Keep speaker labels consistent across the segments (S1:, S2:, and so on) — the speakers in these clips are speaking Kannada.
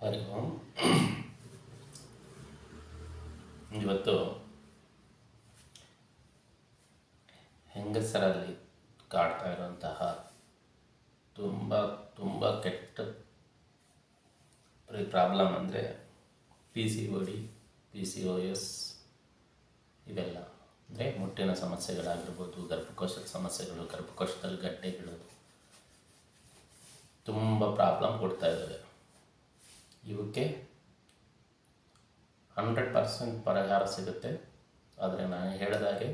S1: ಹರಿ ಓಂ. ಇವತ್ತು ಹೆಂಗಸರಲ್ಲಿ ಕಾಡ್ತಾ ಇರುವಂತಹ ತುಂಬ ತುಂಬ ಕೆಟ್ಟ ಪ್ರಾಬ್ಲಮ್ ಅಂದರೆ PCOD, PCOS ಇವೆಲ್ಲ. ಅಂದರೆ ಮುಟ್ಟಿನ ಸಮಸ್ಯೆಗಳಾಗಿರ್ಬೋದು, ಗರ್ಭಕೋಶದ ಸಮಸ್ಯೆಗಳು, ಗರ್ಭಕೋಶದಲ್ಲಿ ಗಡ್ಡೆಗಳು ತುಂಬ ಪ್ರಾಬ್ಲಮ್ ಕೊಡ್ತಾ ಇದ್ದಾವೆ. ಇವಕ್ಕೆ 100% ಪರಿಹಾರ ಸಿಗುತ್ತೆ. ಆದರೆ ನಾನು ಹೇಳಿದಾಗೆ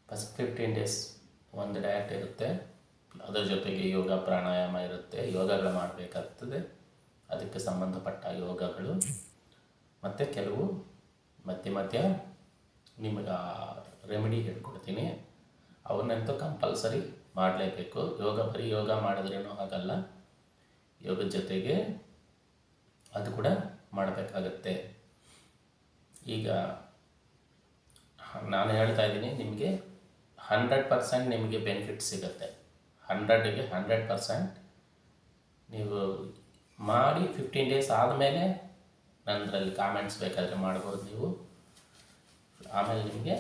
S1: ಫಸ್ಟ್ 15 ಡೇಸ್ ಒಂದು ಡಯಟ್ ಇರುತ್ತೆ, ಅದರ ಜೊತೆಗೆ ಯೋಗ ಪ್ರಾಣಾಯಾಮ ಇರುತ್ತೆ, ಯೋಗಗಳು ಮಾಡಬೇಕಾಗ್ತದೆ. ಅದಕ್ಕೆ ಸಂಬಂಧಪಟ್ಟ ಯೋಗಗಳು ಮತ್ತು ಕೆಲವು ಮಧ್ಯ ನಿಮಗೆ ರೆಮಿಡಿ ಹೇಳ್ಕೊಡ್ತೀನಿ. ಅವನ್ನಂತೂ ಕಂಪಲ್ಸರಿ ಮಾಡಲೇಬೇಕು. ಬರೀ ಯೋಗ ಮಾಡಿದ್ರೇನೂ ಆಗಲ್ಲ, ಯೋಗದ ಜೊತೆಗೆ ಅದು ಕೂಡ ಮಾಡಬೇಕಾಗತ್ತೆ. ಈಗ ನಾನು ಹೇಳ್ತಾ ಇದ್ದೀನಿ, ನಿಮಗೆ 100% ನಿಮಗೆ ಬೆನಿಫಿಟ್ ಸಿಗುತ್ತೆ. 100ಗೆ 100% ನೀವು ಮಾಡಿ 15 ಡೇಸ್ ಆದಮೇಲೆ ನನ್ನದ್ರಲ್ಲಿ ಕಾಮೆಂಟ್ಸ್ ಬೇಕಾದರೆ ಮಾಡ್ಬೋದು ನೀವು. ಆಮೇಲೆ ನಿಮಗೆ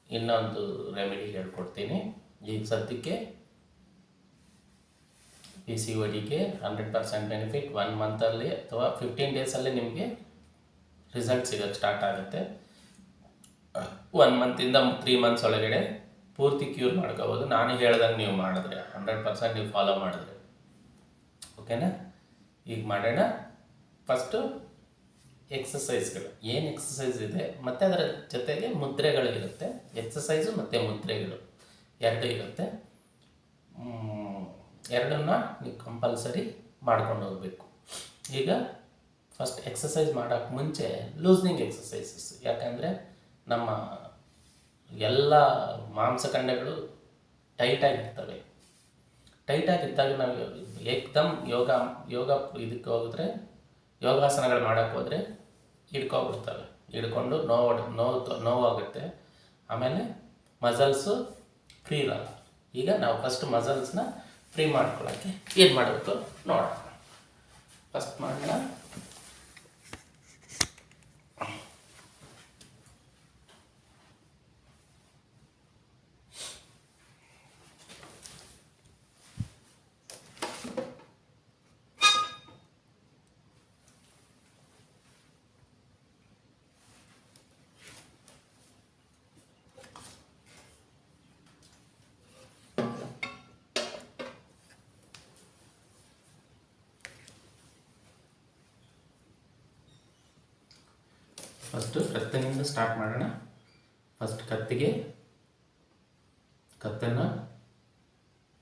S1: ಇನ್ನೊಂದು ರೆಮಿಡಿ ಹೇಳ್ಕೊಡ್ತೀನಿ. ಈಗ ಸದ್ಯಕ್ಕೆ PCODಗೆ 100% ಬೆನಿಫಿಟ್ 1 ಮಂತಲ್ಲಿ ಅಥವಾ 15 ಡೇಸಲ್ಲಿ ನಿಮಗೆ ರಿಸಲ್ಟ್ ಸಿಗೋಕ್ಕೆ ಸ್ಟಾರ್ಟ್ ಆಗುತ್ತೆ. 1 ಮಂತಿಂದ 3 ಮಂತ್ಸ್ ಒಳಗಡೆ ಪೂರ್ತಿ ಕ್ಯೂರ್ ಮಾಡ್ಕೋಬೋದು. ನಾನು ಹೇಳ್ದಂಗೆ ನೀವು ಮಾಡಿದ್ರೆ 100% ನೀವು ಫಾಲೋ ಮಾಡಿದ್ರೆ. ಓಕೆನಾ? ಈಗ ಮಾಡೋಣ. ಫಸ್ಟು ಎಕ್ಸಸೈಸ್ಗಳು. ಏನು ಎಕ್ಸಸೈಸ್ ಇದೆ ಮತ್ತು ಅದರ ಜೊತೆಗೆ ಮುದ್ರೆಗಳು ಇರುತ್ತೆ. ಎಕ್ಸಸೈಸು ಮತ್ತು ಮುದ್ರೆಗಳು ಎರಡು ಇರುತ್ತೆ. ಎರಡನ್ನ ನೀವು ಕಂಪಲ್ಸರಿ ಮಾಡ್ಕೊಂಡು ಹೋಗಬೇಕು. ಈಗ ಫಸ್ಟ್ ಎಕ್ಸಸೈಸ್ ಮಾಡೋಕ್ಕೆ ಮುಂಚೆ ಲೂಸ್ನಿಂಗ್ ಎಕ್ಸಸೈಸಸ್. ಯಾಕಂದರೆ ನಮ್ಮ ಎಲ್ಲ ಮಾಂಸಖಂಡಗಳು ಟೈಟಾಗಿರ್ತವೆ. ಟೈಟಾಗಿದ್ದಾಗ ನಾವು ಏಕ್ದಮ್ ಯೋಗ ಇದಕ್ಕೆ ಹೋಗಿದ್ರೆ, ಯೋಗಾಸನಗಳು ಮಾಡೋಕ್ಕೆ ಹೋದರೆ ಹಿಡ್ಕೊಬಿಡ್ತವೆ. ಹಿಡ್ಕೊಂಡು ನೋವಾಗುತ್ತೆ. ಆಮೇಲೆ ಮಸಲ್ಸು ಫ್ರೀ ಇರಲ್ಲ. ಈಗ ನಾವು ಫಸ್ಟ್ ಮಸಲ್ಸ್ನ ಫ್ರೀ ಮಾಡ್ಕೊಳ್ಳೋಕ್ಕೆ ಏನು ಮಾಡಬೇಕು ನೋಡೋಣ. ಫಸ್ಟ್ ಮಾಡೋಣ. ಫಸ್ಟು ಕತ್ತನಿಂದ ಸ್ಟಾರ್ಟ್ ಮಾಡೋಣ. ಫಸ್ಟ್ ಕತ್ತನ್ನು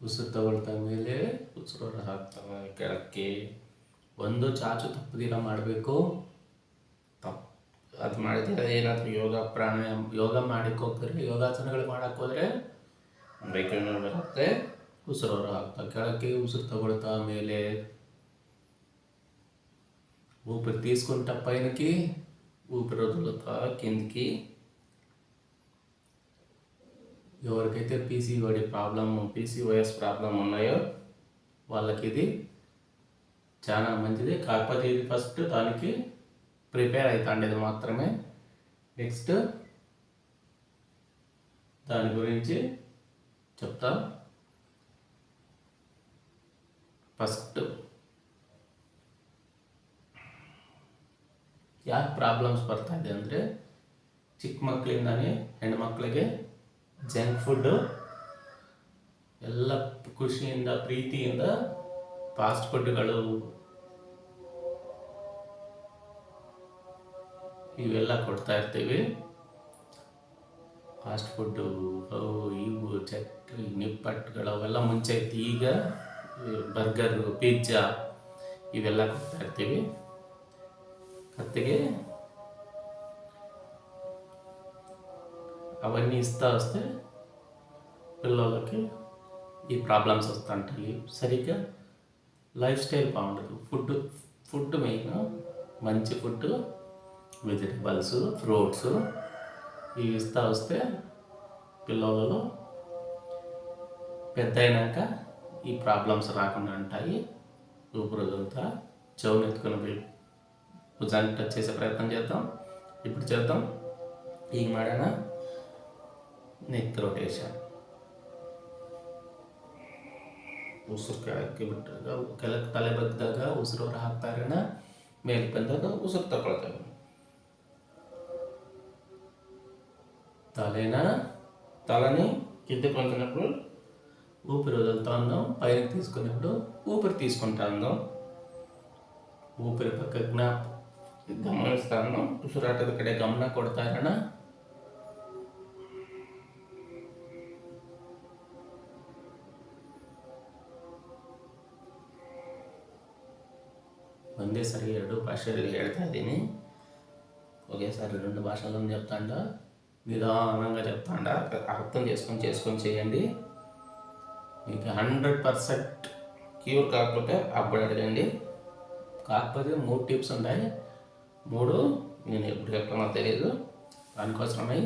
S1: ಉಸಿರು ತಗೊಳ್ತಾ ಮೇಲೆ ಉಸಿರು ಹಾಕ್ತವೆ ಕೆಳಕ್ಕೆ. ಒಂದು ಚಾಚು ತಪ್ಪದಿರ ಮಾಡಬೇಕು. ಅದು ಮಾಡಿದ್ರೆ ಏನಾದರೂ ಯೋಗ ಪ್ರಾಣಾಯಾಮ ಯೋಗ ಹೋಗ್ತಾರೆ, ಯೋಗಾಸನಗಳು ಮಾಡೋಕ್ಕೆ ಹೋದರೆ ಬೈಕನ್ನು ಬರುತ್ತೆ. ಉಸಿರು ಹಾಕ್ತಾ ಕೆಳಕ್ಕೆ, ಉಸಿರು ತಗೊಳ್ತಾ ಮೇಲೆ ఊపిరి తీసుకుంటా పైనకి, ఊపిరి వదులుతా కిందికి. ఎవరికైతే PCOS ప్రాబ్లం ఉన్నాయో వాళ్ళకి ఇది చాలా మంచిది. కాకపోతే ఇది ఫస్ట్ దానికి ప్రిపేర్ అవుతాండేది మాత్రమే. నెక్స్ట్ దాని గురించి చెప్తా. ఫస్ట్ ಯಾಕೆ ಪ್ರಾಬ್ಲಮ್ಸ್ ಬರ್ತಾ ಇದೆ ಅಂದರೆ, ಚಿಕ್ಕ ಮಕ್ಕಳಿಂದಾನೇ ಹೆಣ್ಮಕ್ಳಿಗೆ ಜಂಕ್ ಫುಡ್ಡು ಎಲ್ಲ ಖುಷಿಯಿಂದ ಪ್ರೀತಿಯಿಂದ ಫಾಸ್ಟ್ ಫುಡ್ಗಳು ಇವೆಲ್ಲ ಕೊಡ್ತಾ ಇರ್ತೀವಿ. ಫಾಸ್ಟ್ ಫುಡ್ಡು ಇವು ಚಕ್ರಿ ನಿಪ್ಪಟ್ಟುಗಳು ಅವೆಲ್ಲ ಮುಂಚೆ ಇತ್ತು. ಈಗ ಬರ್ಗರು, ಪಿಜ್ಜಾ ಇವೆಲ್ಲ ಕೊಡ್ತಾ ಇರ್ತೀವಿ. కత్తికి అవన్నీ ఇస్తా వస్తే పిల్లలకి ఈ ప్రాబ్లమ్స్ వస్తుంటాయి. సరిగ్గా లైఫ్ స్టైల్ బాగుండదు. Food main. మంచి ఫుడ్, వెజిటబుల్స్, ఫ్రూట్స్ ఇవి ఇస్తా వస్తే పిల్లలలో పెద్ద అయినాక ఈ ప్రాబ్లమ్స్ రాకుండా ఉంటాయి. ఊపిరి వదులుతా చెవులు ఎత్తుకుని భుజాన్ని టచ్ చేసే ప్రయత్నం చేద్దాం. ఇప్పుడు చేద్దాం. ಈಗ ಮಾಡೋಣ. Neck rotation. ಉಸಿರು ಕೆಳಕ್ಕೆ ಬಿಟ್ಟಾಗ ಕೆಳಕ್ಕೆ ತಲೆ ಬಗ್ಗಿದಾಗ ಉಸಿರು ಹೊರ ಹಾಕ್ತಾ ಇರೋಣ. ಮೇಲೆ ಬಂದಾಗ ಉಸಿರು ತಗೊಳ್ತಾ ಇರೋಣ. తలని కిందకి వంచినప్పుడు ఊపిరి వదులుతా ఉందాం. పైకి తీసుకున్నప్పుడు ఊపిరి తీసుకుంటా ఉందాం. ఊపిరి పక్క ಗಮನಿಸ್ತಾ ఉందాం. ಉಸಿರಾಟದ ಕಡೆ ಗಮನ ಕೊಡ್ತಾ ಇರೋಣ. ಒಂದೇసారి 2 భాషలు ಹೇಳ್ತಾ ಇದ್ದೀನಿ. ఒకేసారి 2 భాషలను చెప్తాండా, నిదానంగా చెప్తాండా, అర్థం చేసుకొని చేయండి. మీకు 100% క్యూర్ కాకపోతే అప్పుడు అడగండి. కాకపోతే 3 టిప్స్ ఉంటాయి. 3 నేను ఎప్పుడు చెప్తానో తెలియదు. దానికోసమై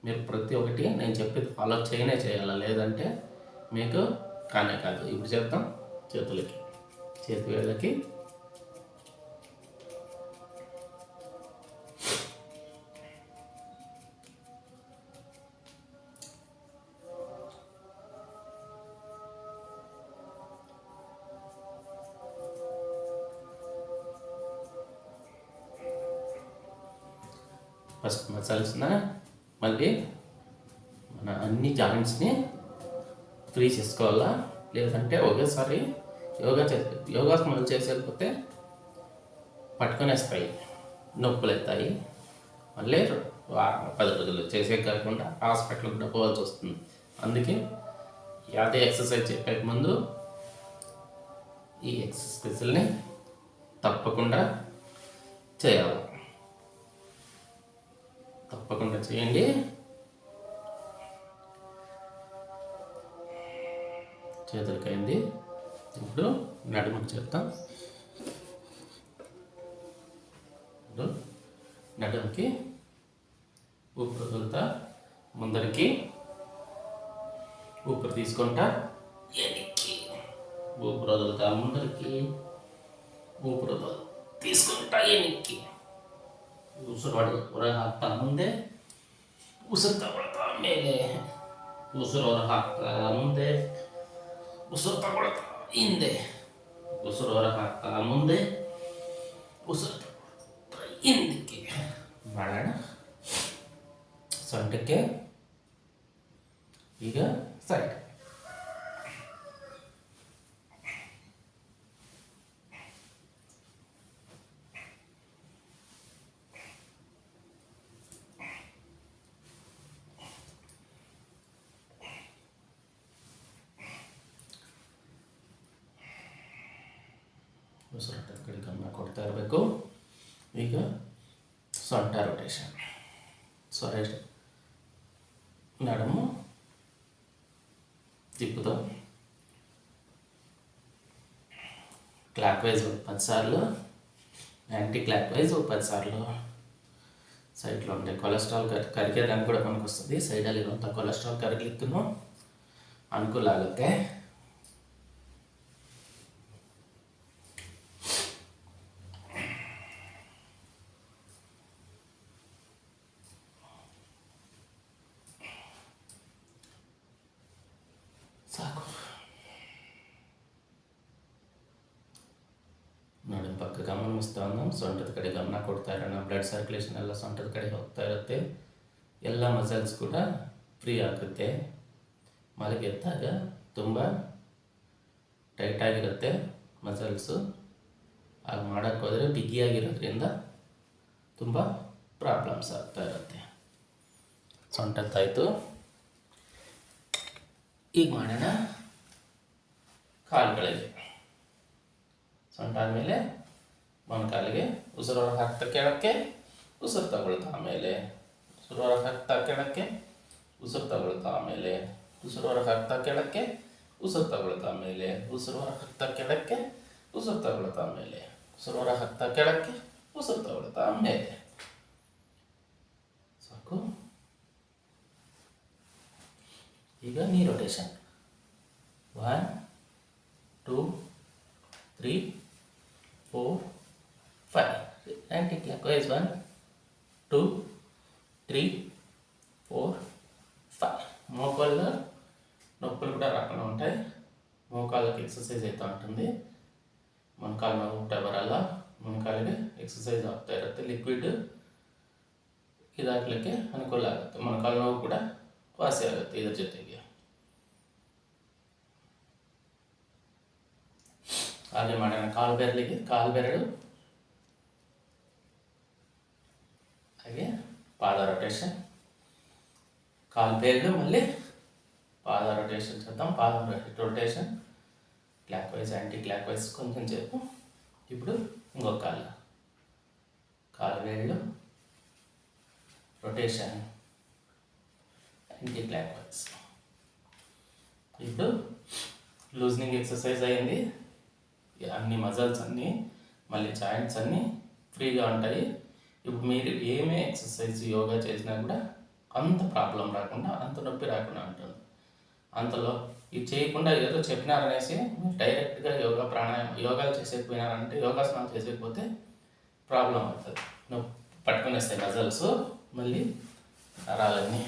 S1: మీరు ప్రతి ఒక్కటి నేను చెప్పేది ఫాలో చేయాలి. లేదంటే మీకు కానే కాదు. ఇప్పుడు చెప్తాం. చేతి వేళ్ళకి ఫస్ట్ మసాల్స్న మళ్ళీ మన అన్ని జాయింట్స్ని ఫ్రీ చేసుకోవాలా. లేదంటే ఒకేసారి యోగాసనాలు చేసేకపోతే పట్టుకొనేస్తాయి, నొప్పులు అవుతాయి. మళ్ళీ 10 రోజులు చేసే కాకుండా హాస్పిటల్కి కూడా పోవాల్సి వస్తుంది. అందుకే యాదే ఎక్సర్సైజ్ చెప్పే ముందు ఈ ఎక్సర్సైజ్ని తప్పకుండా చేయాలి. తప్పకుండా చేయండి. చేతులకైంది. ఇప్పుడు నడుముకి చెప్తాం. నడుముకి ఊపిరి వదులుతా, ముందరికి ఊపిరి తీసుకుంటా, ఎనికి ఊపిరి వదులుతా, ముందరికి ఊపిరి తీసుకుంటా, ఎనికి ಉಸಿರು ಹೊರ ಹಾಕ್ತಾ ಮುಂದೆ, ಉಸಿರು ತಗೊಳ್ತಾ ಮೇಲೆ, ಉಸಿರು ಹೊರ ಹಾಕ್ತಾ ಮುಂದೆ, ಉಸಿರು ತಗೊಳ್ತಾ ಹಿಂದೆ, ಉಸಿರು ಹೊರ ಹಾಕ್ತಾ ಮುಂದೆ, ಉಸಿರು ತಗೊಳ್ತಾ ಹಿಂದಕ್ಕೆ ಮಾಡೋಣ. ಸೊಂಟಕ್ಕೆ ಈಗ ಸೈಡ್. ಉಸಿರಾಟದ ಕಡೆ ಗಮನ ಕೊಡ್ತಾ ಇರಬೇಕು. ಈಗ ಸೊಂಟ ರೊಟೇಷನ್. నడుము తిప్పుతాం. క్లాక్ వైజ్ 10 సార్లు, యాంటీ క్లాక్ వైజ్ 10 ಸಾರ್లు. ಸೈಡ್లో ఉండే ಕೊಲೆಸ್ಟ್ರಾಲ್ ಕರಗಿಯೋದಕ್ಕೆ ಕೂಡ మనకు ವಸ್ತದೆ. ಸೈಡಲ್ಲಿರುವಂಥ ಕೊಲೆಸ್ಟ್ರಾಲ್ ಕರಗಲಿಕ್ಕೂ ಅನುಕೂಲ ಆಗುತ್ತೆ. ಸಾಕು. ನಡುಮ ಪಕ್ಕ ಗಮನಿಸ್ತಾ ఉన్నాం. ಸೊಂಟದ ಕಡೆ ಗಮನ ಕೊಡ್ತಾ ಇರೋಣ. ಬ್ಲಡ್ ಸರ್ಕ್ಯುಲೇಷನ್ ಎಲ್ಲ ಸೊಂಟದ ಕಡೆ ಹೋಗ್ತಾ ಇರುತ್ತೆ. ಎಲ್ಲ ಮಸಲ್ಸ್ ಕೂಡ ಫ್ರೀ ಆಗುತ್ತೆ. ಮಲಗೆದ್ದಾಗ ತುಂಬ ಟೈಟಾಗಿರುತ್ತೆ ಮಸಲ್ಸು. ಆಗ ಮಾಡೋಕ್ಕೆ ಹೋದರೆ ಬಿಗಿಯಾಗಿರೋದ್ರಿಂದ ತುಂಬ ಪ್ರಾಬ್ಲಮ್ಸ್ ಆಗ್ತಾ ಇರುತ್ತೆ. ಸೊಂಟದ್ದಾಯಿತು. ಈಗ ಮಾಡೋಣ ಕಾಲುಗಳಿಗೆ. ಸೊಂಟ ಆದಮೇಲೆ ಮೊಣಕಾಲಿಗೆ ಉಸಿರು ಹೊರ ಹಾಕ್ತಾ ಕೆಳಕ್ಕೆ, ಉಸಿರು ತಗೊಳ್ತಾ ಆಮೇಲೆ ಉಸಿರು ಹೊರ ಹಾಕ್ತಾ ಕೆಳಕ್ಕೆ, ಉಸಿರು ತಗೊಳ್ತಾ ಆಮೇಲೆ ಉಸಿರು ಹೊರ ಹಾಕ್ತಾ ಕೆಳಕ್ಕೆ, ಉಸಿರು ತಗೊಳ್ತಾ ಆಮೇಲೆ ಉಸಿರು ಹೊರ ಹಾಕ್ತಾ ಕೆಳಕ್ಕೆ, ಉಸಿರು ತಗೊಳ್ತಾ ಆಮೇಲೆ ಉಸಿರು ಹೊರ ಹಾಕ್ತಾ ಕೆಳಕ್ಕೆ, ಉಸಿರು ತಗೊಳ್ತಾ ಆಮೇಲೆ. ಸಾಕು. ಈಗ ನೀ ರೊಟೇಷನ್ 1 2 3 మోకాళ్ళకి ఎక్సర్సైజ్ అవుతూ ఉంటుంది. ಮೊಣಕಾಲು ನೋವು ಊಟ ಬರಲ್ಲ, ಮೊಣಕಾಲಿಗೆ ಎಕ್ಸಸೈಸ್ ಆಗ್ತಾ ಇರುತ್ತೆ. ಲಿಕ್ವಿಡ್ ಇದಾಗಲಿಕ್ಕೆ ಅನುಕೂಲ ಆಗುತ್ತೆ. ಮೊಣಕಾಲು ನೋವು ಕೂಡ ವಾಸಿ ಆಗುತ್ತೆ ಇದ್ರ ಜೊತೆಗೆ. ಹಾಗೆ ಮಾಡೋಣ. ಕಾಲು ಬೆರಳು ಹಾಗೆ పాద రొటేషన్, కాలు బేర్లు మళ్ళీ పాద రొటేషన్ చేద్దాం. పాద rotation clock wise anti clock wise కొంచెం సేపు. ఇప్పుడు ఇంకొక కాలు వేళ్ళు రొటేషన్ యాంటీ క్లాక్ వైజ్. ఇప్పుడు లూజనింగ్ ఎక్సర్సైజ్ అయింది. అన్ని మజిల్స్ అన్నీ మళ్ళీ జాయింట్స్ అన్నీ ఫ్రీగా ఉంటాయి. ఇప్పుడు మీరు ఏమే ఎక్సర్సైజ్ యోగా చేసినా కూడా అంత ప్రాబ్లం రాకుండా, అంత నొప్పి రాకుండా ఉంటుంది. అంతలో ఇది చేయకుండా ఏదో చెప్పినారనేసి మీరు డైరెక్ట్గా యోగాలు చేసేకపోయినారంటే, యోగాసనాలు చేసేకపోతే ప్రాబ్లం అవుతుంది. నొప్పి పట్టుకునేస్తాయి మజిల్స్, మళ్ళీ నరాలన్నీ.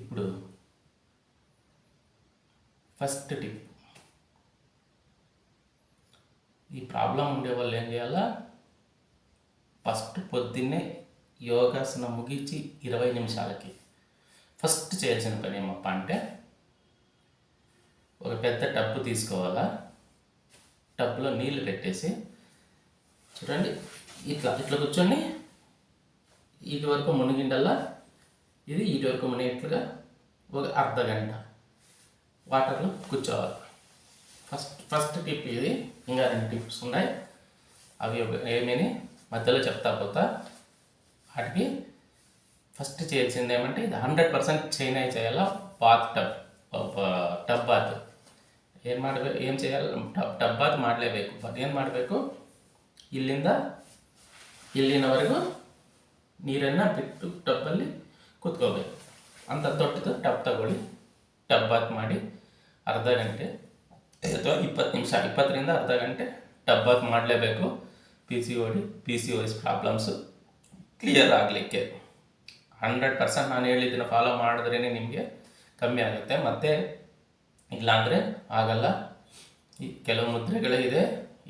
S1: ఇప్పుడు ఫస్ట్ టిప్, ఈ ప్రాబ్లం ఉండే వాళ్ళు ఏం చేయాలా, ఫస్ట్ పొద్దున్నే యోగాసనం ముగించి 20 నిమిషాలకి ఫస్ట్ చేయాల్సిన పని ఏమప్ప అంటే, ఒక పెద్ద టబ్బు తీసుకోవాలా. టబ్లో నీళ్ళు పెట్టేసి చూడండి, ఇట్లా కూర్చొని ఇటు వరకు మునిగిండల్లా, ఇది ఇటు వరకు మునిగేట్లుగా ఒక అర్ధ గంట వాటర్లో కూర్చోవాలి. ఫస్ట్ టిప్ ఇది. ఇంకా 2 టిప్స్ ఉన్నాయి, అవి ఏమని మధ్యలో చెప్తా పోతా. వాటికి ఫస్ట్ చేయాల్సింది ఏమంటే, ఇది 100% చేయాలా. ಟಬ್ ಬಾತ್ ಏನು చేయాలి, ಟಬ್ ಬಾತ್ ಮಾಡಲೇಬೇಕು. ಏನು ಮಾಡಬೇಕು, ಇಲ್ಲಿನವರೆಗೂ ನೀರನ್ನು ಬಿಟ್ಟು ಟಬ್ಬಲ್ಲಿ ಕೂತ್ಕೋಬೇಕು. ಅಂತ ದೊಡ್ಡದು ಟಬ್ ತಗೊಳ್ಳಿ. ಟಬ್ ಬಾತ್ ಮಾಡಿ ಅರ್ಧ ಗಂಟೆ ಅಥವಾ 20 ನಿಮಿಷ, 20ರಿಂದ ಅರ್ಧ ಗಂಟೆ ಟಬ್ ಬಾತ್ ಮಾಡಲೇಬೇಕು. PCOS ಪ್ರಾಬ್ಲಮ್ಸು ಕ್ಲಿಯರ್ ಆಗಲಿಕ್ಕೆ 100% ನಾನು ಹೇಳಿದ್ದನ್ನು ಫಾಲೋ ಮಾಡಿದ್ರೇ ನಿಮಗೆ ಕಮ್ಮಿ ಆಗುತ್ತೆ. ಮತ್ತು ಇಲ್ಲಾಂದರೆ ಆಗಲ್ಲ. ಈ ಕೆಲವು ಮುದ್ರೆಗಳಿದೆ,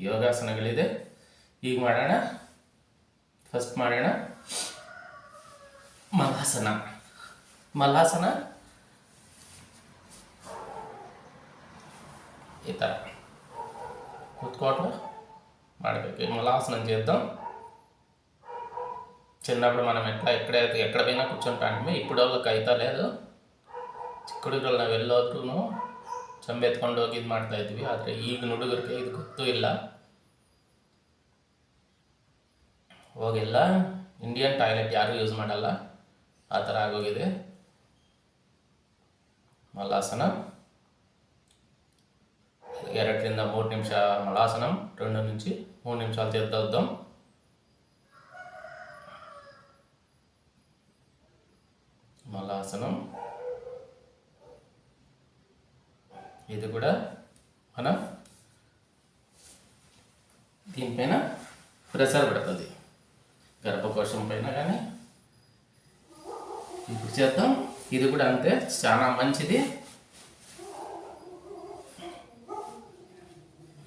S1: ಯೋಗಾಸನಗಳಿದೆ. ಈಗ ಮಾಡೋಣ. ಫಸ್ಟ್ ಮಾಡೋಣ ಮಲಾಸನ. ఈ ತರ కూర్చోవడం ಮಾಡಬೇಕು. మలాసనం చేద్దాం. చిన్నప్పుడు మనం ఎక్కడ పోయినా కూర్చుంటాంటే, ఇప్పుడు వాళ్ళకి అయితా లేదు. ಚಿಕ್ಕುಡುಗರನ್ನ ಎಲ್ಲೋದ್ರೂ ಚಂಬೆತ್ಕೊಂಡು ಹೋಗಿ ಇದು ಮಾಡ್ತಾ ಇದ್ವಿ. ಆದರೆ ಈಗಿನ ಹುಡುಗರಿಗೆ ಇದು ಗೊತ್ತೂ ಇಲ್ಲ. ಹೋಗೆಲ್ಲ ಇಂಡಿಯನ್ ಟಾಯ್ಲೆಟ್ ಯಾರೂ ಯೂಸ್ ಮಾಡಲ್ಲ, ಆ ಥರ ಆಗೋಗಿದೆ. మలాసన 2ರಿಂದ 3 నిమిష మలాసనం, 2 నుంచి 3 నిమిషాలు చేద్దాం. మలాసనం ఇది కూడా మనం దీనిపైన ప్రెషర్ పడుతుంది, గర్భకోశం పైన కానీ. ఇప్పుడు చేద్దాం. ఇది కూడా అంతే, చాలా మంచిది.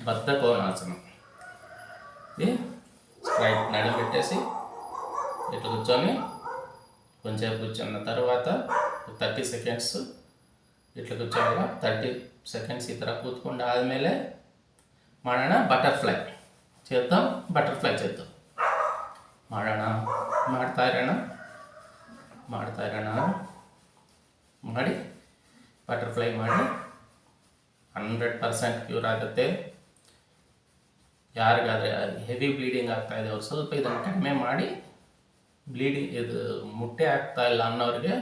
S1: బద్ధకోణాసనం. ఇది స్ట్రైట్ నడుము పెట్టేసి ఇట్లా కూర్చొని కొంచెంసేపు కూర్చున్న తర్వాత 30 ಸೆಕೆಂಡ್ಸ್ ಇಟ್లా ಕೂತ್ಕೊಳ್ಳೋಣ. 30 ಸೆಕೆಂಡ್ಸ್ ಈ ಥರ ಕೂತ್ಕೊಂಡು ಆದಮೇಲೆ ಮಾಡೋಣ ಬಟರ್ಫ್ಲೈ చేద్దాం. ಬಟರ್ಫ್ಲೈ చేద్దాం. ಮಾಡ್ತಾ ಇರೋಣ ಮಾಡಿ ಬಟರ್ಫ್ಲೈ ಮಾಡಿ 100% ಕ್ಯೂರ್ ಆಗುತ್ತೆ. ಯಾರಿಗಾದರೆ ಹೆವಿ ಬ್ಲೀಡಿಂಗ್ ಆಗ್ತಾ ಇದೆ, ಅವ್ರು ಸ್ವಲ್ಪ ಇದನ್ನು ಕಡಿಮೆ ಮಾಡಿ, ಇದು ಮುಟ್ಟೆ ಆಗ್ತಾ ಇಲ್ಲ ಅನ್ನೋರಿಗೆ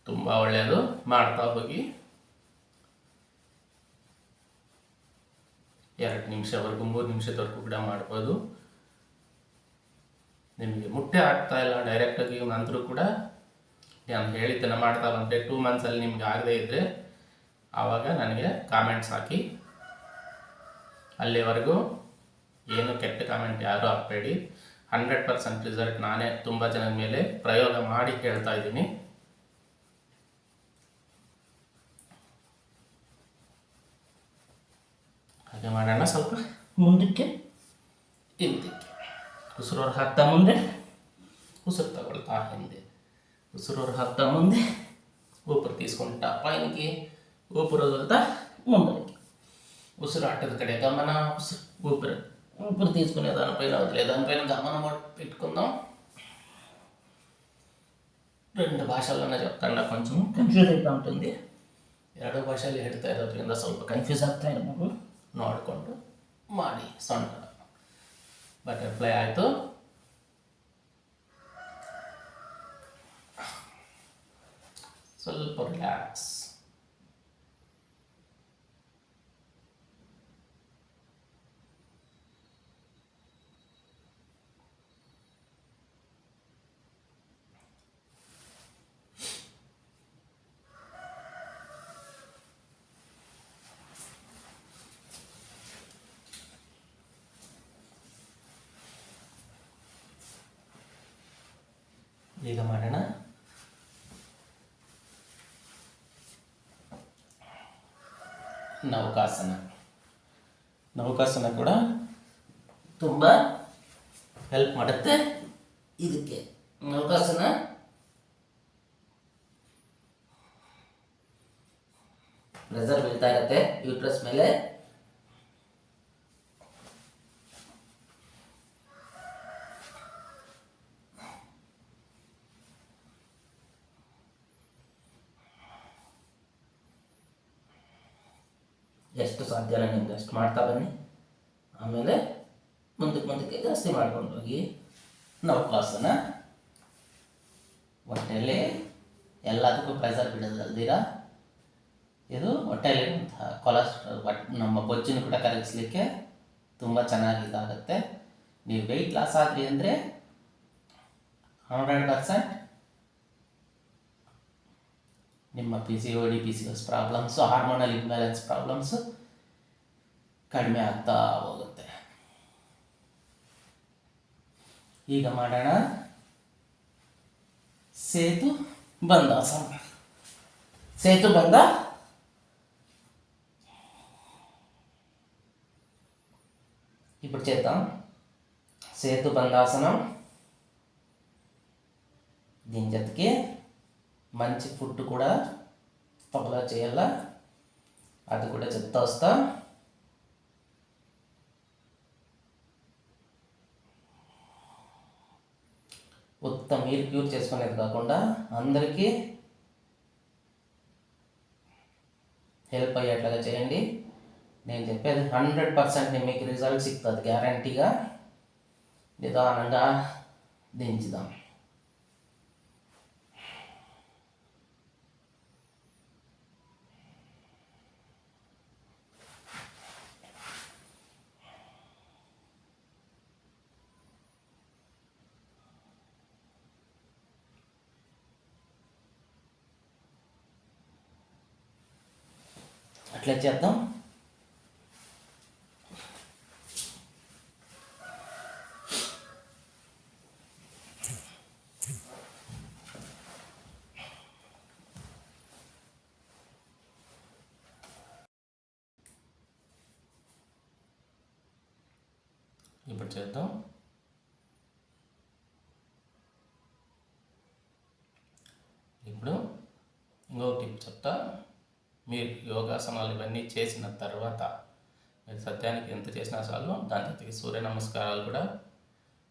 S1: ತುಂಬ ಒಳ್ಳೆಯದು. ಮಾಡ್ತಾ ಹೋಗಿ 2 ನಿಮಿಷವರೆಗೂ 3 ನಿಮಿಷದವರೆಗೂ ಕೂಡ ಮಾಡ್ಬೋದು. ನಿಮಗೆ ಮುಟ್ಟೆ ಆಗ್ತಾ ಇಲ್ಲ ಡೈರೆಕ್ಟಾಗಿ ಅಂದರೂ ಕೂಡ ನಾನು ಹೇಳಿದ್ದನ್ನು ಮಾಡ್ತಾ ಬಂದರೆ 2 ಮಂತ್ಸಲ್ಲಿ ನಿಮ್ಗೆ ಆಗದೇ ಇದ್ದರೆ ಆವಾಗ ನನಗೆ ಕಾಮೆಂಟ್ಸ್ ಹಾಕಿ. ಅಲ್ಲಿವರೆಗೂ ಏನು ಕೆಟ್ಟ ಕಾಮೆಂಟ್ ಯಾರೂ ಹಾಕಬೇಡಿ. 100% ರಿಸಲ್ಟ್ ನಾನೇ ತುಂಬ ಜನದ ಮೇಲೆ ಪ್ರಯೋಗ ಮಾಡಿ ಹೇಳ್ತಾ ಇದ್ದೀನಿ. ಹಾಗೆ ಮಾಡೋಣ. ಸ್ವಲ್ಪ ಮುಂದಕ್ಕೆ ಹಿಂದಕ್ಕೆ ಉಸಿರೂರು ಹಾಕ್ತಾ ಮುಂದೆ, ಉಸಿರು ತಗೊಳ್ತಾ ಹಿಂದೆ, ಉಸಿರೂರು ಹಾಕ್ತಾ ಮುಂದೆ, ಊಪಿರಿ తీసుకుంటా పైనకి, ఊపిరి వదులుతా ముందరికి. ఉసిరాటದ కಡೆ గమన, ఊపిరి తీసుకునే దానిపైన వదిలే దానిపైన గమనం పెట్టుకుందాం. 2 ಭಾಷೆಗಳನ್ನ చెప్తాను, కొంచెం ಕನ್ಫ್ಯೂಸ್ ಆಗ್ತಾ ఉంటుంది. 2 ಭಾಷೆಯಲ್ಲಿ ಹೇಳ್ತಾ ಇರೋದ್ರಿಂದ ಸ್ವಲ್ಪ ಕನ್ಫ್ಯೂಸ್ ಆಗ್ತಾ ಇರ್ಬೋದು, ನೋಡಿಕೊಂಡು ಮಾಡಿ. ಸೊಂಟ ಬಟರ್ಫ್ಲೈ ಆಯಿತು. ಸ್ವಲ್ಪ ರಿಲ್ಯಾಕ್ಸ್. ಈಗ ಮಾಡೋಣ ನೌಕಾಸನ. ನೌಕಾಸನ ಕೂಡ ತುಂಬ ಹೆಲ್ಪ್ ಮಾಡುತ್ತೆ ಇದಕ್ಕೆ. ನೌಕಾಸನ ಪ್ರೆಸರ್ ಬೀಳ್ತಾ ಇರುತ್ತೆ ಯೂಟ್ರಸ್ ಮೇಲೆ. ಎಷ್ಟು ಸಾಧ್ಯನ ನಿಮ್ಗೆ ಅಷ್ಟು ಮಾಡ್ತಾ ಬನ್ನಿ. ಆಮೇಲೆ ಮುಂದಕ್ಕೆ ಜಾಸ್ತಿ ಮಾಡ್ಕೊಂಡು ಹೋಗಿ. ನೌಕಾಸನ ಹೊಟ್ಟೆಯಲ್ಲಿ ಎಲ್ಲದಕ್ಕೂ ಪ್ರೆಸರ್ ಬಿಡೋದಲ್ದಿರ ಇದು ಹೊಟ್ಟೆಯಲ್ಲಿರುವಂತಹ ಕೊಲೆಸ್ಟ್ರಾಲ್, ನಮ್ಮ ಬೊಜ್ಜನ್ನು ಕೂಡ ಕರಗಿಸ್ಲಿಕ್ಕೆ ತುಂಬ ಚೆನ್ನಾಗಿ ಇದಾಗುತ್ತೆ. ನೀವು ವೆಯ್ಟ್ ಲಾಸ್ ಆದ್ರಿ ಅಂದರೆ 100% ನಿಮ್ಮ PCOD, PCOS problems, hormonal imbalance problems ಕಡಿಮೆ ಆಗ್ತಾ ಹೋಗುತ್ತೆ. ಈಗ ಮಾಡೋಣ ಸೇತು ಬಂಧಾಸನ. ಸೇತು ಬಂಧ ఇప్పుడు చేద్దాం. సేతు బంధాసనం. దీని జతకి మంచి ఫుడ్ కూడా ఫాలో చేయాల, అది కూడా చెప్తా వస్తా. ఉత్తమ మీరు క్యూర్ చేసుకునేది కాకుండా అందరికీ హెల్ప్ అయ్యేట్లాగా చేయండి. నేను చెప్పేది 100% మీకు రిజల్ట్ సిగ్తుంది గ్యారంటీగా. నిదానంగా దించుదాం. అట్లా చేద్దాం. ఇప్పుడు చేద్దాం. ఇప్పుడు ఇంకో టిప్ చెప్తా. మీరు యోగాసనాలు ఇవన్నీ చేసిన తర్వాత మీరు సత్యానికి ఎంత చేసినా చాలు, దాని జೊತೆಗೆ సూర్య నమస్కారాలు కూడా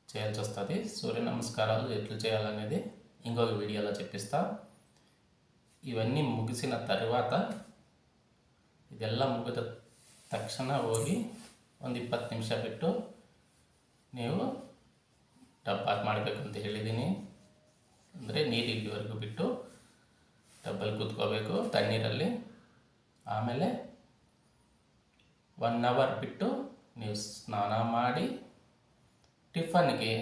S1: చేయాల్సి వస్తుంది. సూర్య నమస్కారాలు ఎట్లా చేయాలనేది ఇంకొక వీడియోలో చెప్పిస్తా. ఇవన్నీ ముగిసిన తర్వాత ಇದೆಲ್ಲ ಮುಗಿದ ತಕ್ಷಣ ಹೋಗಿ ಒಂದು 20 ನಿಮಿಷ ಬಿಟ್ಟು ನೀವು ಡಬ್ಬಾಕ್ ಮಾಡಬೇಕು ಅಂತ ಹೇಳಿದ್ದೀನಿ. ಅಂದರೆ ನೀರು ಇಲ್ಲಿವರೆಗೂ ಬಿಟ್ಟು ಡಬ್ಬಲ್ಲಿ ಕೂತ್ಕೋಬೇಕು ತಣ್ಣೀರಲ್ಲಿ. ಆಮೇಲೆ 1 ಅವರ್ ಬಿಟ್ಟು ನೀವು ಸ್ನಾನ ಮಾಡಿ ಟಿಫನ್ಗೆ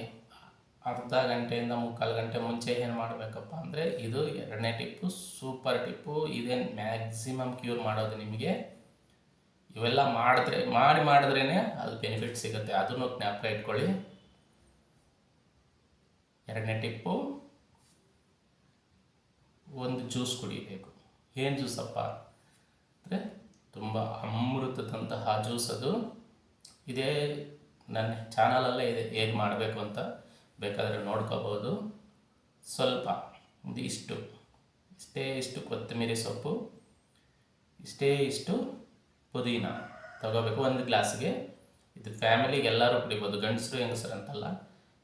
S1: ಅರ್ಧ ಗಂಟೆಯಿಂದ 3/4 ಗಂಟೆ ಮುಂಚೆ ಏನು ಮಾಡಬೇಕಪ್ಪ ಅಂದರೆ, ಇದು 2ನೇ ಟಿಪ್ಪು, ಸೂಪರ್ ಟಿಪ್ಪು. ಇದೇನು ಮ್ಯಾಕ್ಸಿಮಮ್ ಕ್ಯೂರ್ ಮಾಡೋದು ನಿಮಗೆ. ಇವೆಲ್ಲ ಮಾಡಿದ್ರೇ ಅದು ಬೆನಿಫಿಟ್ ಸಿಗುತ್ತೆ. ಅದನ್ನು ಜ್ಞಾಪಕ ಇಟ್ಕೊಳ್ಳಿ. ಎರಡನೇ ಟಿಪ್ಪು, ಒಂದು ಜ್ಯೂಸ್ ಕುಡಿಬೇಕು. ಏನು ಜ್ಯೂಸಪ್ಪ ಅಂದರೆ ತುಂಬ ಅಮೃತದಂತಹ ಜ್ಯೂಸ್ ಅದು. ಇದೇ ನನ್ನ ಚಾನಲಲ್ಲೇ ಇದೆ, ಹೇಗೆ ಮಾಡಬೇಕು ಅಂತ ಬೇಕಾದರೆ ನೋಡ್ಕೋಬೋದು. ಸ್ವಲ್ಪ ಇಷ್ಟು ಕೊತ್ತಂಬರಿ ಸೊಪ್ಪು, ಇಷ್ಟು ಪುದೀನ ತಗೋಬೇಕು 1 ಗ್ಲಾಸ್ಗೆ. ಇದು ಫ್ಯಾಮಿಲಿಗೆ ಎಲ್ಲರೂ ಕುಡಿಬೋದು, ಗಂಡಸರು ಹೆಂಗಸರು ಅಂತಲ್ಲ.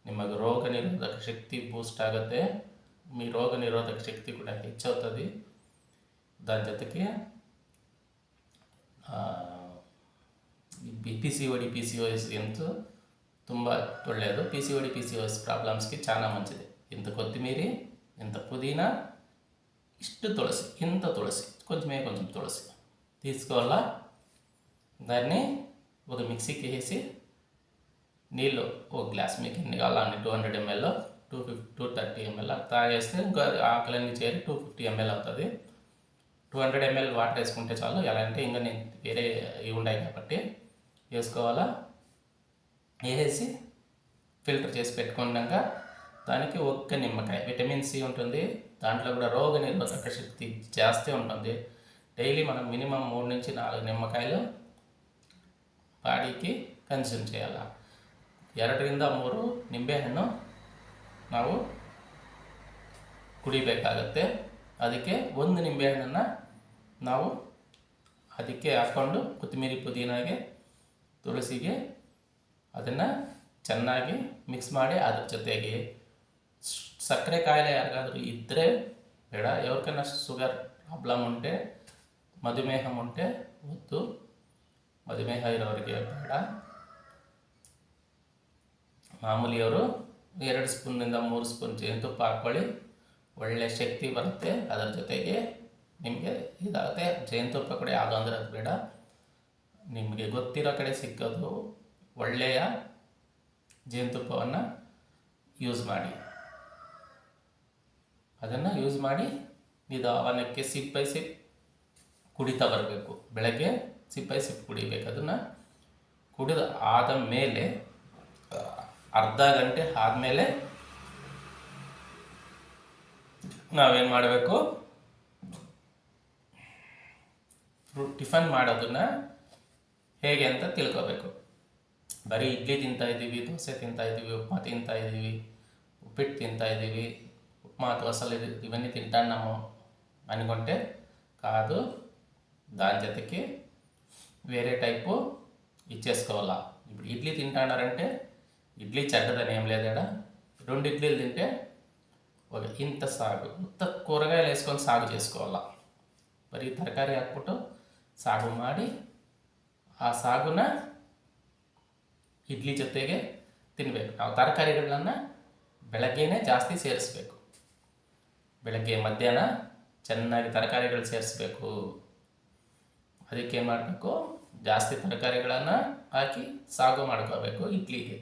S1: ನಿಮಗೆ ರೋಗ ನಿರೋಧಕ ಶಕ್ತಿ ಬೂಸ್ಟ್ ಆಗುತ್ತೆ, మీ ರೋಗ ನಿರೋಧಕ ಶಕ್ತಿ ಕೂಡ ಹೆಚ್ಚಾಗ್ತದೆ. దాని ಜೊತೆಗೆ PCOD PCOS ಅಂತೂ ತುಂಬ ಒಳ್ಳೆಯದು. PCOD PCOS ಪ್ರಾಬ್ಲಮ್ಸ್కి చాలా మంచిది. ఇంత కొత్తిమీర, ఇంత పుదీనా, ఇంత తులసి కొంచెం తులసి తీసుకోవాలా. దాన్ని ఒక మిక్సీకి వేసి నీళ్ళు 1 గ్లాస్, మీకు ఎన్ని కావాలని 200 ml 230 ml తాగేస్తే ఇంకా ఆకలన్నీ చేరి 250 ml అవుతుంది. 200 ml వాటర్ వేసుకుంటే చాలు. ఎలా అంటే ఇంకా నేను వేరే ఇవి ఉన్నాయి కాబట్టి వేసుకోవాలా. వేసి ఫిల్టర్ చేసి పెట్టుకున్నాక దానికి 1 నిమ్మకాయ, విటమిన్ సి ఉంటుంది దాంట్లో, కూడా రోగ నిరోధక శక్తి జాస్తి ఉంటుంది. డైలీ మనం మినిమం 3 నుంచి 4 ನಿಮ್ಮಕಾಯలు ಬಾಡಿಗೆ ಕನ್ಸ್ಯೂಮ್ చేయాలి. 2 ರಿಂದ 3 ನಿಂಬೆಹಣ್ಣು ನಾವು ಕುಡಿಬೇಕಾಗತ್ತೆ. ಅದಕ್ಕೆ 1 ನಿಂಬೆಹಣ್ಣನ್ನು ನಾವು ಅದಕ್ಕೆ ಹಾಕ್ಕೊಂಡು ಕೊತ್ತಂಬರಿ, ಪುದೀನಾಗೆ, ತುಳಸಿಗೆ ಅದನ್ನು ಚೆನ್ನಾಗಿ ಮಿಕ್ಸ್ ಮಾಡಿ, ಅದ್ರ ಜೊತೆಗೆ ಸಕ್ಕರೆ ಕಾಯಿಲೆ ಯಾರಿಗಾದರೂ ಇದ್ದರೆ ಬೇಡ, ఎవరికైనా షుగర్ ప్రాబ్లం ఉంటే, మధుమేహం ఉంటే వద్దు, ಮಧುಮೇಹ ಇರೋರಿಗೆ ಬೇಡ. ಮಾಮೂಲಿಯವರು 2 ಸ್ಪೂನ್ನಿಂದ 3 ಸ್ಪೂನ್ ಜೇನುತುಪ್ಪ ಹಾಕ್ಕೊಳ್ಳಿ, ಒಳ್ಳೆ ಶಕ್ತಿ ಬರುತ್ತೆ. ಅದರ ಜೊತೆಗೆ ನಿಮಗೆ ಇದಾಗುತ್ತೆ. ಜೇನುತುಪ್ಪ ಕೂಡ ಯಾವುದು ಅಂದರೆ ಅದು ಬೇಡ, ನಿಮಗೆ ಗೊತ್ತಿರೋ ಕಡೆ ಸಿಕ್ಕೋದು ಒಳ್ಳೆಯ ಜೇನುತುಪ್ಪವನ್ನು ಯೂಸ್ ಮಾಡಿ. ಅದನ್ನು ಯೂಸ್ ಮಾಡಿ ನಿಧಾನಕ್ಕೆ ಸಿಪ್ ಬೈ ಸಿಪ್ ಕುಡಿತಾ ಬರಬೇಕು. ಬೆಳಗ್ಗೆ ಸಿಪ್ ಬೈ ಸಿಪ್ ಕುಡಿಬೇಕು. ಅದನ್ನು ಕುಡಿದ ಆದ ಮೇಲೆ ಅರ್ಧ ಗಂಟೆ ಆದಮೇಲೆ ನಾವೇನು ಮಾಡಬೇಕು, ಟಿಫನ್ ಮಾಡೋದನ್ನು ಹೇಗೆ ಅಂತ ತಿಳ್ಕೋಬೇಕು. ಬರೀ ಇಡ್ಲಿ ತಿಂತಾಯಿದ್ದೀವಿ, ದೋಸೆ తింటాయిದ್ದೀವಿ, ఉప్మా తింటాయిದ್ದೀವಿ, ఉప్పిಟ್ಟು తింటాయిದ್ದೀವಿ, ఉప్మా దోశలు ఇవన్నీ తింటున్నాము అనుకుంటే కాదు. దాని జతకి వేరే టైపు ఇచ్చేసుకోవాలా. ఇప్పుడు ఇడ్లీ తింటున్నారంటే ఇడ్లీ చెడ్డదని ఏం లేదాడా. 2 ఇడ్లీలు తింటే ఒక ఇంత సాగు, ఉత్త కూరగాయలు వేసుకొని సాగు చేసుకోవాలా. ಬರೀ ತರಕಾರಿ ಹಾಕ್ಬಿಟ್ಟು ಸಾಗು ಮಾಡಿ ಆ ಸಾಗುನ ಇಡ್ಲಿ ಜೊತೆಗೆ ತಿನ್ನಬೇಕು. ನಾವು ತರಕಾರಿಗಳನ್ನು ಬೆಳಗ್ಗೆನೇ ಜಾಸ್ತಿ ಸೇರಿಸ್ಬೇಕು. ಬೆಳಗ್ಗೆ ಮಧ್ಯಾಹ್ನ ಚೆನ್ನಾಗಿ ತರಕಾರಿಗಳು ಸೇರಿಸ್ಬೇಕು. ಅದಕ್ಕೆ ಏನು ಮಾಡಬೇಕು, ಜಾಸ್ತಿ ತರಕಾರಿಗಳನ್ನು ಹಾಕಿ ಸಾಗು ಮಾಡ್ಕೋಬೇಕು. ಇಡ್ಲಿಗೆ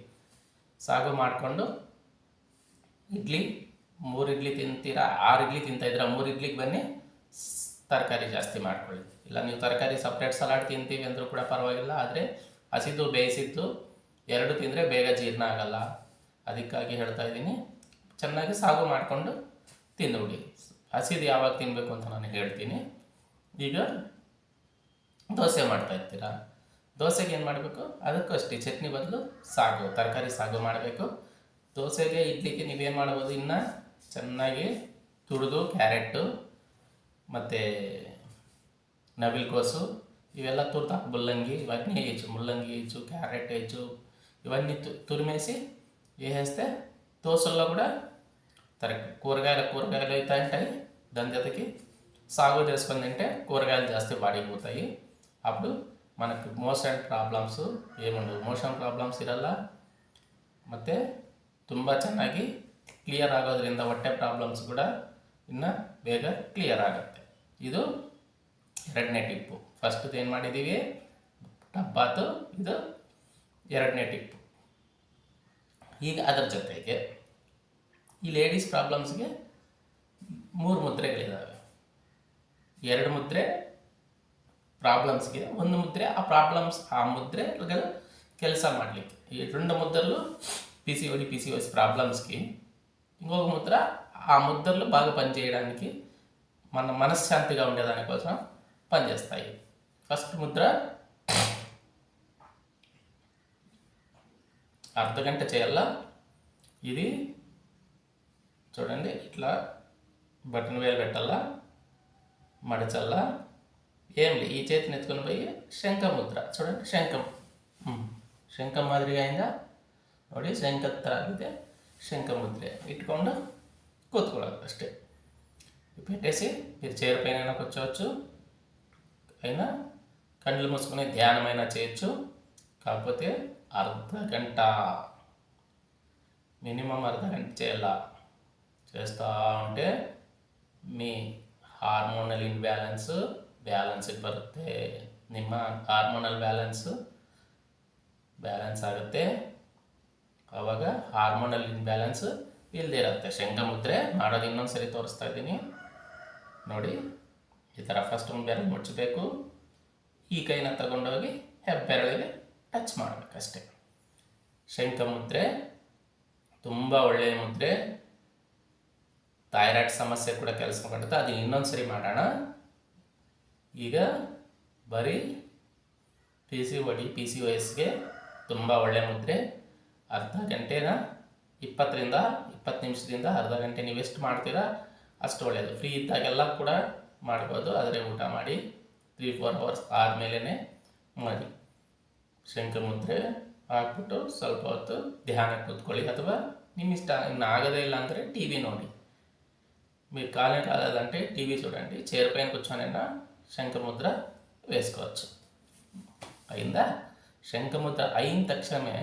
S1: ಸಾಗು ಮಾಡಿಕೊಂಡು ಇಡ್ಲಿ 3 ಇಡ್ಲಿ ತಿಂತೀರಾ, 6 ಇಡ್ಲಿ ತಿಂತಾಯಿದ್ದೀರಾ, 3 ಇಡ್ಲಿಗೆ ಬನ್ನಿ, ತರಕಾರಿ ಜಾಸ್ತಿ ಮಾಡ್ಕೊಳ್ಳಿ. ಇಲ್ಲ ನೀವು ತರಕಾರಿ ಸಪ್ರೇಟ್ ಸಲಾಡ್ ತಿಂತೀವಿ ಅಂದರೂ ಕೂಡ ಪರವಾಗಿಲ್ಲ, ಆದರೆ ಹಸಿದು ಬೇಯಿಸಿದ್ದು 2 ತಿಂದರೆ ಬೇಗ ಜೀರ್ಣ ಆಗಲ್ಲ. ಅದಕ್ಕಾಗಿ ಹೇಳ್ತಾ ಇದ್ದೀನಿ, ಚೆನ್ನಾಗಿ ಸಾಗು ಮಾಡಿಕೊಂಡು ತಿಂದುಬಿಡಿ. ಹಸಿದು ಯಾವಾಗ ತಿನ್ನಬೇಕು ಅಂತ ನಾನು ಹೇಳ್ತೀನಿ. ಈಗ ದೋಸೆ ಮಾಡ್ತಾಯಿರ್ತೀರಾ, ದೋಸೆಗೆ ಏನು ಮಾಡಬೇಕು, ಅದಕ್ಕೂ ಅಷ್ಟೇ ಚಟ್ನಿ ಬದಲು ಸಾಗು, ತರಕಾರಿ ಸಾಗು ಮಾಡಬೇಕು. ದೋಸೆಗೆ, ಇಡ್ಲಿಗೆ ನೀವೇನು ಮಾಡ್ಬೋದು, ಇನ್ನು ಚೆನ್ನಾಗಿ ತುರಿದು ಕ್ಯಾರೆಟು ಮತ್ತು నవిల్కోసు ఇవెల్లా తురుతాకు, ముల్లంగి ఇవన్నీ వేయచ్చు, ముల్లంగి వేయచ్చు, క్యారెట్ వేయచ్చు. ఇవన్నీ తురిమేసి వేసేస్తే దోశల్లో కూడా కూరగాయలు అయితే ఉంటాయి. దాని జతకి సాగు చేసుకొని తింటే కూరగాయలు ಜಾಸ್ತಿ ಬಾಡಿಗೆ అప్పుడు మనకు మోషన్ ಪ್ರಾಬ್ಲಮ್ಸು ಏನುಂಡವು, ಮೋಷನ್ ಪ್ರಾಬ್ಲಮ್ಸ್ ಇರಲ್ಲ. ಮತ್ತು ತುಂಬ ಚೆನ್ನಾಗಿ ಕ್ಲಿಯರ್ ಆಗೋದ್ರಿಂದ ಹೊಟ್ಟೆ ಪ್ರಾಬ್ಲಮ್ಸ್ ಕೂಡ ಇನ್ನು ಬೇಗ ಕ್ಲಿಯರ್ ಆಗುತ್ತೆ. ಇದು 2ನೇ ಟಿಪ್ಪು. ಫಸ್ಟ್ದು ಏನು ಮಾಡಿದ್ದೀವಿ, ಡಬ್ಬಾತು, ಇದು 2ನೇ ಟಿಪ್ಪು. ಈಗ ಅದರ ಜೊತೆಗೆ ಈ ಲೇಡೀಸ್ ಪ್ರಾಬ್ಲಮ್ಸ್ಗೆ 3 ಮುದ್ರೆಗಳಿದ್ದಾವೆ. 2 ಮುದ್ರೆ ಪ್ರಾಬ್ಲಮ್ಸ್ಗೆ, 1 ಮುದ್ರೆ ಆ ಮುದ್ರೆಗಳು ಕೆಲಸ ಮಾಡಲಿಕ್ಕೆ. ಈ 2 ముద్రలు PCOD PCOS ప్రాబ్లమ్స్కి ఇంకొక ముద్ర ఆ ముద్రలు బాగా పనిచేయడానికి మన మనశ్శాంతిగా ఉండేదానికోసం పనిచేస్తాయి. ఫస్ట్ ముద్ర అర్ధగంట చేయాలా. ఇది చూడండి, ఇట్లా బటన్ వేలు పెట్టాలా, మడచల్లా. ఏం లేదు, ఈ చేతిని ఎత్తుకొని పోయి శంఖం ముద్ర చూడండి, శంఖం మాదిరిగా అయిందా ನೋಡಿ, శంఖత్త ఆగితే శంఖ ముద్రే ఇట్టుకుండా కూతుకోవాలి. అಷ್ಟೇ పెట్టేసి మీరు చైర్ పైన కూర్చోవచ్చు, అయినా కళ్ళు మూసుకుని ధ్యానమైనా చేయొచ్చు. కాకపోతే అర్ధగంట, మినిమం అర్ధగంట చేయాలా. చేస్తూ ఉంటే మీ ಹಾರ್ಮೋನಲ್ ಬ್ಯಾಲೆನ್ಸಿಗೆ ಬರುತ್ತೆ. ನಿಮ್ಮ ಹಾರ್ಮೋನಲ್ ಬ್ಯಾಲೆನ್ಸ್ ಆಗುತ್ತೆ. ಆವಾಗ ಹಾರ್ಮೋನಲ್ ಇನ್ಬ್ಯಾಲೆನ್ಸ್ ಇಲ್ಲದೆ ಇರುತ್ತೆ. ಶಂಖಮುದ್ರೆ ಮಾಡೋದು ಇನ್ನೊಂದು ಸರಿ ತೋರಿಸ್ತಾ ಇದ್ದೀನಿ ನೋಡಿ. ಈ ಥರ ಫಸ್ಟ್ ಒಂದು ಬೆರಳು ಮುಚ್ಚಬೇಕು, ಈ ಕೈನ ತಗೊಂಡೋಗಿ ಹೆಬ್ಬೆರಳಿಗೆ ಟಚ್ ಮಾಡಬೇಕಷ್ಟೆ. ಶಂಖಮುದ್ರೆ ತುಂಬ ಒಳ್ಳೆಯ ಮುದ್ರೆ. ಥೈರಾಯ್ಡ್ ಸಮಸ್ಯೆ ಕೂಡ ಕೆಲಸ ಮಾಡುತ್ತೆ. ಅದು ಇನ್ನೊಂದು ಸರಿ ಮಾಡೋಣ. ಈಗ ಬರೀ PCOD PCOSಗೆ ತುಂಬ ಒಳ್ಳೆಯ ಮುದ್ರೆ. ಅರ್ಧ ಗಂಟೆನ 20ರಿಂದ 20 ನಿಮಿಷದಿಂದ ಅರ್ಧ ಗಂಟೆ ನೀವು ಎಷ್ಟು ಮಾಡ್ತೀರಾ ಅಷ್ಟು ಒಳ್ಳೆಯದು. ಫ್ರೀ ಇದ್ದಾಗೆಲ್ಲ ಕೂಡ ಮಾಡ್ಬೋದು, ಆದರೆ ಊಟ ಮಾಡಿ 3-4 ಅವರ್ಸ್ ಆದಮೇಲೆ ಮಾಡಿ. ಶಂಖಮುದ್ರೆ ಹಾಕ್ಬಿಟ್ಟು ಸ್ವಲ್ಪ ಹೊತ್ತು ಧ್ಯಾನಕ್ಕೆ ಕೂತ್ಕೊಳ್ಳಿ, ಅಥವಾ ನಿಮ್ಮ ಇಷ್ಟ. ಇನ್ನು ಆಗೋದೇ ಇಲ್ಲ ಅಂದರೆ ಟಿ ವಿ ನೋಡಿ. మీరు కాలేదంటే టీవీ చూడండి, చైర్ పైన కూర్చొనైనా శంఖముద్ర వేసుకోవచ్చు. అయిందా? శంఖముద్ర అయిన తక్షణమే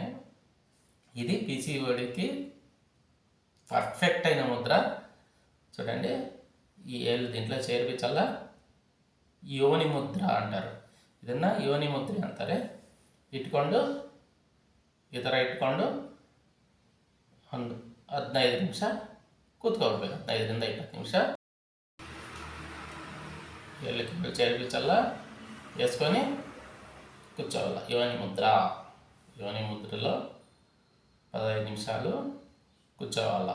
S1: ఇది PCODకి పర్ఫెక్ట్ అయిన ముద్ర. చూడండి, ఈ ఏళ్ళు దీంట్లో చేర్పించాల. ಯೋನಿ ಮುದ್ರ ಅಂటారు. ಇದನ್ನು ಯೋನಿ ಮುದ್ರೆ ಅಂತಾರೆ. ಇಟ್ಕೊಂಡು ಈ ಥರ ಇಟ್ಕೊಂಡು ಒಂದು 15 ನಿಮಿಷ ಕೂತ್ಕೊಳ್ಬೇಕು. 15ರಿಂದ 20 ನಿಮಿಷ ఎల్లి చేర్పించాల, వేసుకొని కూర్చోవాలి. యోని ముద్రలో 15 నిమిషాలు కూర్చోవాల.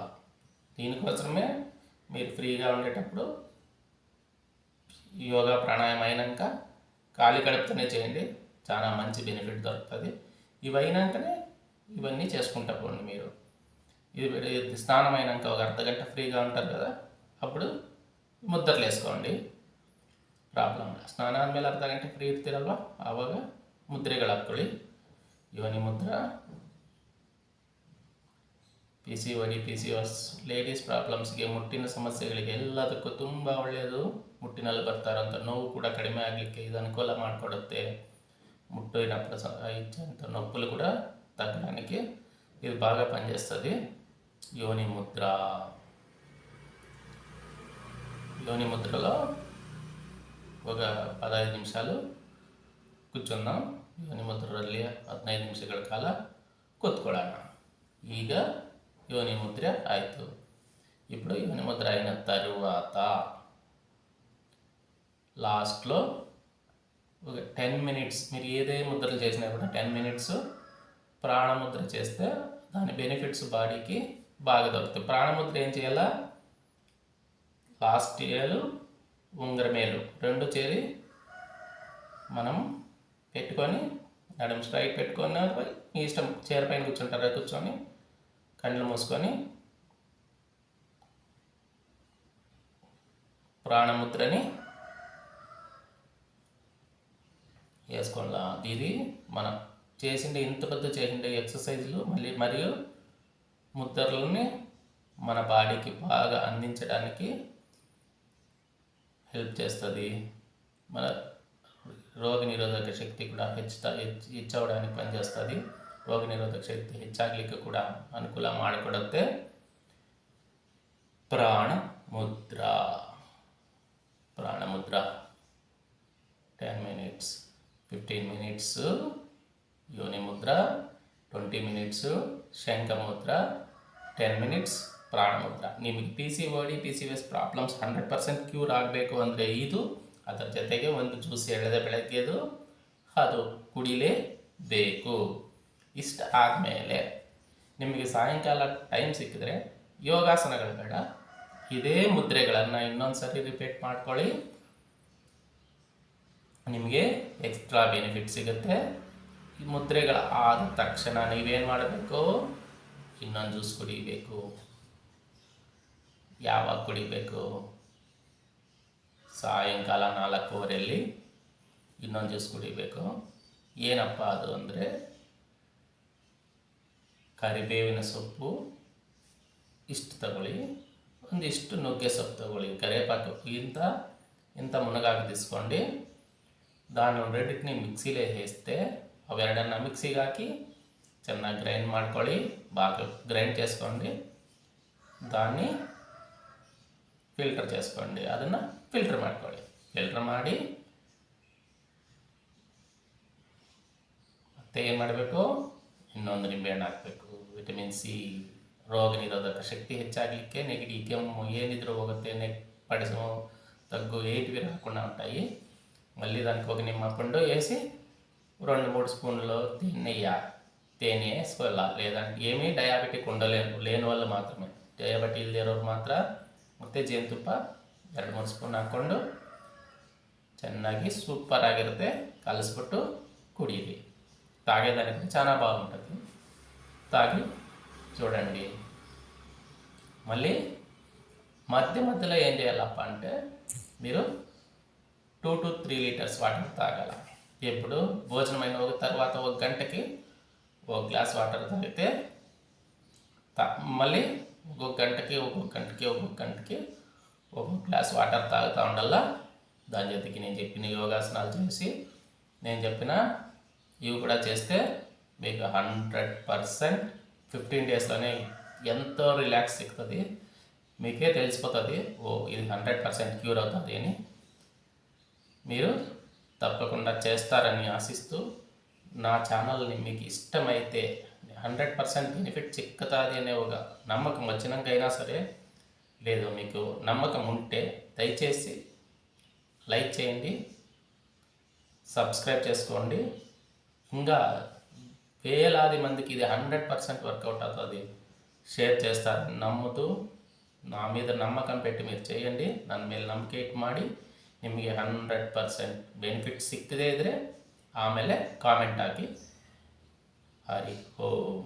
S1: దీనికోసమే మీరు ఫ్రీగా ఉండేటప్పుడు యోగా ప్రాణాయామం అయినాక ఖాళీ కడుపుతోనే చేయండి, చాలా మంచి బెనిఫిట్ దొరుకుతుంది. ఇవి అయినాకనే ఇవన్నీ చేసుకుంటా పోండి. మీరు ఇది స్నానం అయినాక ఒక అర్ధగంట ఫ్రీగా ఉంటారు కదా, ಅప్పుడు ಮುದ್ರಲು వేసుకోండి. ಪ್ರಾಬ್ಲಮ್ ಇಲ್ಲ. ಸ್ನಾನ ಆದಮೇಲೆ ಅರ್ಧ ಗಂಟೆ ಫ್ರೀ ಇರ್ತೀರಲ್ವ, ಆವಾಗ ಮುದ್ರೆಗಳು ಹಾಕ್ಕೊಳ್ಳಿ. ಯೋನಿ ಮುದ್ರ, PCOD PCOS ಲೇಡೀಸ್ ಪ್ರಾಬ್ಲಮ್ಸ್ಗೆ, ಮುಟ್ಟಿನ ಸಮಸ್ಯೆಗಳಿಗೆ ಎಲ್ಲದಕ್ಕೂ ತುಂಬ ಒಳ್ಳೆಯದು. ಮುಟ್ಟಿನಲ್ಲಿ ಬರ್ತಾರಂಥ ನೋವು ಕೂಡ ಕಡಿಮೆ ಆಗಲಿಕ್ಕೆ ಇದು ಅನುಕೂಲ ಮಾಡಿಕೊಡುತ್ತೆ. ముట్టినప్పుడు ఇచ్చేంత నొప్పులు కూడా తగ్గడానికి ఇది బాగా పనిచేస్తుంది. యోని ముద్రలో ఒక 15 ನಿಮಿಷాలు ಕೂತ್ಕೊಂಡಾಂ. ಯೋನಿ ಮುದ್ರಲ್ಲಿ 15 ನಿಮಿಷಗಳ ಕಾಲ ಕೂತ್ಕೊಳ್ಳೋಣ. ಈಗ ಯೋನಿ ಮುದ್ರೆ ಆಯಿತು. ఇప్పుడు ಯೋನಿ ముద్ర అయిన తరువాత లాస్ట్లో ఒక 10 మినిట్స్ మీరు ఏదే ముద్రలు చేసినా కూడా 10 మినిట్స్ ప్రాణముద్ర చేస్తే దాని బెనిఫిట్స్ బాడీకి బాగా దొరుకుతాయి. ప్రాణముద్ర ఏం చేయాలా? లాస్ట్ ఏలు ఉంగరమేలు రెండు చేరి మనం పెట్టుకొని, నడుం స్ట్రైట్ పెట్టుకొని, మీ ఇష్టం చైర్ పైన కూర్చుంటారా, కూర్చొని కళ్ళు మూసుకొని ప్రాణముద్రని వేసుకోవాలా. ఇది మనం ఇంత పెద్ద చేసిండే ఎక్సర్సైజ్లు మరియు ముద్రలని మన బాడీకి బాగా అందించడానికి హెల్ప్ చేస్తుంది. మన రోగనిరోధక శక్తి కూడా ಹೆಚ್ಚವడానికి పనిచేస్తుంది. ರೋಗನಿರೋಧಕ ಶಕ್ತಿ ಹೆಚ್ಚಾಗಲಿಕ್ಕೆ ಕೂಡ ಅನುಕೂಲ ಮಾಡಿಕೊಡುತ್ತೆ. ಪ್ರಾಣಮುದ್ರ 10 minutes, 15 minutes ಯೋನಿ ಮುದ್ರ, 20 minutes ಶಂಖ ಮುದ್ರ, 10 minutes ಪ್ರಾಣಮುದ್ರ. ನಿಮಗೆ PCOD PCOS ಪ್ರಾಬ್ಲಮ್ಸ್ 100% ಕ್ಯೂರ್ ಆಗಬೇಕು ಅಂದರೆ ಇದು, ಅದರ ಜೊತೆಗೆ ಒಂದು ಜ್ಯೂಸ್ ಎಳೆದ ಬೆಳಗ್ಗೆದು ಅದು ಕುಡಿಲೇಬೇಕು. ಇಷ್ಟ ಆದಮೇಲೆ ನಿಮಗೆ ಸಾಯಂಕಾಲ ಟೈಮ್ ಸಿಕ್ಕಿದ್ರೆ ಯೋಗಾಸನಗಳ ಬೇಡ, ಇದೇ ಮುದ್ರೆಗಳನ್ನು ಇನ್ನೊಂದು ಸರಿ ರಿಪೀಟ್ ಮಾಡ್ಕೊಳ್ಳಿ, ನಿಮಗೆ ಎಕ್ಸ್ಟ್ರಾ ಬೆನಿಫಿಟ್ ಸಿಗುತ್ತೆ. ಈ ಮುದ್ರೆಗಳ ಆದ ತಕ್ಷಣ ನೀವೇನು ಮಾಡಬೇಕು, ಇನ್ನೊಂದು ಜ್ಯೂಸ್ ಕುಡಿಬೇಕು. ಯಾವಾಗ ಕುಡಿಬೇಕು? ಸಾಯಂಕಾಲ 4:15 ಇನ್ನೊಂದು ಜ್ಯೂಸ್ ಕುಡಿಬೇಕು. ಏನಪ್ಪ ಅದು ಅಂದರೆ ಕರಿಬೇವಿನ ಸೊಪ್ಪು ಇಷ್ಟು ತಗೊಳ್ಳಿ, ಒಂದಿಷ್ಟು ನುಗ್ಗೆ ಸೊಪ್ಪು ತಗೊಳ್ಳಿ, ಕರಿವೇಪಾಕು ಇಂಥ ಮುನಗಾಗಿ ತಿಸ್ಕೊಂಡು దాన్ని రెండింటిని మిక్సీలో వేస్తే అವೆರಡನ್ನ మిక్సీಗೆ ಹಾಕಿ ಚೆನ್ನಾಗಿ ಗ್ರೈಂಡ್ ಮಾಡ್ಕೊಳ್ಳಿ. బాగా గ్రైండ్ చేసుకోండి. దాన్ని ಫಿಲ್ಟರ್ చేసుకోండి. ಅದನ್ನು ಫಿಲ್ಟರ್ ಮಾಡ್ಕೊಳ್ಳಿ. ಫಿಲ್ಟರ್ ಮಾಡಿ ಮತ್ತೆ ಏನು ಮಾಡಬೇಕು, ಇನ್ನೊಂದು ನಿಂಬೆಹಣ್ಣು ಹಾಕಬೇಕು. ವಿಟಮಿನ್ ಸಿ, ರೋಗ ನಿರೋಧಕ ಶಕ್ತಿ ಹೆಚ್ಚಾಗಲಿಕ್ಕೆ, ನೆಗಡಿ ಕೆಮ್ಮು ಏನಿದ್ರೂ ಹೋಗುತ್ತೆ, పడిసం దగ్గు ఏటివి రాకుండా ఉంటాయి. మళ్ళీ దానికి ఒక నిమ్మపండు వేసి 2-3 స్పూన్లు తేనె వేసుకోవాలా. లేదంటే ఏమీ డయాబెటిక్ లేని వాళ్ళు మాత్రమే, ಡಯಾಬಿಟಿಸ್ ಇರೋರು ಮಾತ್ರ. ಮತ್ತು ಜೇನುತುಪ್ಪ 2-3 ಸ್ಪೂನ್ ಹಾಕ್ಕೊಂಡು ಚೆನ್ನಾಗಿ ಸೂಪರ್ ಆಗಿರುತ್ತೆ. ಕಲಿಸ್ಬಿಟ್ಟು ಕುಡೀರಿ. తాగేదానికి చాలా బాగుంటుంది. తాగి చూడండి. మళ్ళీ మధ్యలో ఏం చేయాలప్ప అంటే మీరు 2 to 3 లీటర్స్ వాటర్ తాగాల. ఎప్పుడు భోజనమైన తర్వాత 1 గంటకి 1 గ్లాస్ వాటర్ తాగితే మళ్ళీ ఒక్కొక్క గంటకి 1 గ్లాస్ వాటర్ తాగుతూ ఉండాల. దాని జೊತೆಗೆ నేను చెప్పిన యోగాసనాలు చేసి, నేను చెప్పిన ఇవి కూడా చేస్తే మీకు 100% 15 డేస్లోనే ఎంతో రిలాక్స్ సిక్కుతుంది. మీకే తెలిసిపోతుంది, ఓ ఇది 100% క్యూర్ అవుతుంది అని. మీరు తప్పకుండా చేస్తారని ఆశిస్తూ, నా ఛానల్ని మీకు ఇష్టమైతే 100% బెనిఫిట్ చిక్కుతుంది అనే ఒక నమ్మకం వచ్చినాకైనా సరే, లేదు మీకు నమ్మకం ఉంటే దయచేసి లైక్ చేయండి, సబ్స్క్రైబ్ చేసుకోండి. ఇంకా వేలాది మందికి ఇది 100% వర్కౌట్ అవుతుంది, షేర్ చేస్తారని ನಮ್ಮದು. నా మీద నమ్మకం పెట్టి మీరు చేయండి. ನನ್ನ ಮೇಲೆ ನಂಬಿಕೆ ಇಟ್ಟು ಮಾಡಿ. ನಿಮಗೆ 100% ಬೆನಿಫಿಟ್ ಸಿಕ್ಕಿದೆ ಇದ್ದರೆ ಆಮೇಲೆ ಕಾಮೆಂಟ್ ಹಾಕಿ. ಹರಿ ಓಂ.